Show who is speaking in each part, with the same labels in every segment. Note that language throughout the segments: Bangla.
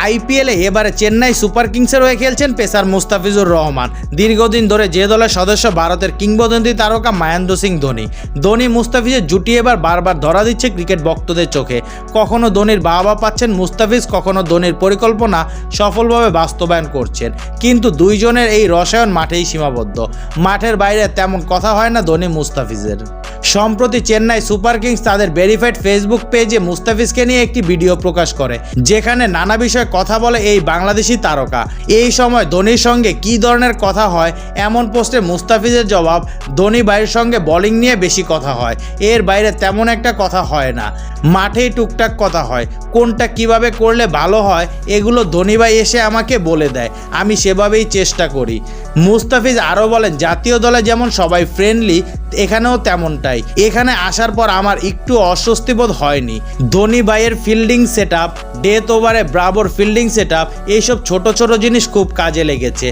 Speaker 1: আইপিএলে এবারে চেন্নাই সুপার কিংসের হয়ে খেলছেন পেসার মুস্তাফিজুর রহমান। দীর্ঘদিন ধরে যে দলের সদস্য ভারতের কিংবদন্তি তারকা মহেন্দ্র সিং ধোনি মুস্তাফিজের জুটি এবার বারবার ধরা দিচ্ছে ক্রিকেট ভক্তদের চোখে। কখনো ধোনির বাহবা পাচ্ছেন মুস্তাফিজ, কখনো ধোনির পরিকল্পনা সফলভাবে বাস্তবায়ন করছেন। কিন্তু দুইজনের এই রসায়ন মাঠেই সীমাবদ্ধ। মাঠের বাইরে তেমন কথা হয় না ধোনি মুস্তাফিজের। সম্প্রতি চেন্নাই সুপার কিংস তাদের ভেরিফাইড ফেসবুক পেজে মুস্তাফিজকে নিয়ে একটি ভিডিও প্রকাশ করে, যেখানে নানা বিষয়ে কথা বলে এই বাংলাদেশি তারকা। এই সময় ধোনির সঙ্গে কী ধরনের কথা হয় এমন পোস্টে মুস্তাফিজের জবাব, ধোনি ভাইয়ের সঙ্গে বোলিং নিয়ে বেশি কথা হয়, এর বাইরে তেমন একটা কথা হয় না। মাঠেই টুকটাক কথা হয়, কোনটা কিভাবে করলে ভালো হয় এগুলো ধোনি ভাই এসে আমাকে বলে দেয়, আমি সেভাবেই চেষ্টা করি। মুস্তাফিজ আরও বলেন, জাতীয় দলে যেমন সবাই ফ্রেন্ডলি, এখানেও তেমনটাই। এখানে আসার পর আমার একটু অস্বস্তিবোধ হয়নি। ধোনি ভাইয়ের ফিল্ডিং সেট আপ, ডেথ ওভারে ব্রাভোর ফিল্ডিং সেট আপ, এইসব ছোট ছোট জিনিস খুব কাজে লেগেছে।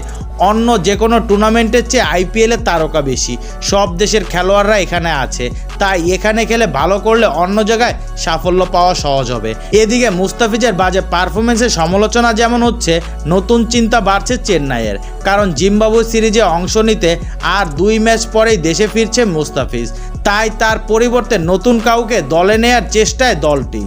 Speaker 1: অন্য যে কোনো টুর্নামেন্টের চেয়ে আইপিএলের তারকা বেশি, সব দেশের খেলোয়াড়রা এখানে আছে, তাই এখানে খেলে ভালো করলে অন্য জায়গায় সাফল্য পাওয়া সহজ হবে। এদিকে মুস্তাফিজের বাজে পারফরমেন্সের সমালোচনা যেমন হচ্ছে, নতুন চিন্তা বাড়ছে চেন্নাইয়ের, কারণ জিম্বাবুয়ে সিরিজে অংশ নিতে আর 2 ম্যাচ পরেই দেশে ফিরছে মুস্তাফিজ। তাই তার পরিবর্তে নতুন কাউকে দলে নেয়ার চেষ্টায় দলটি।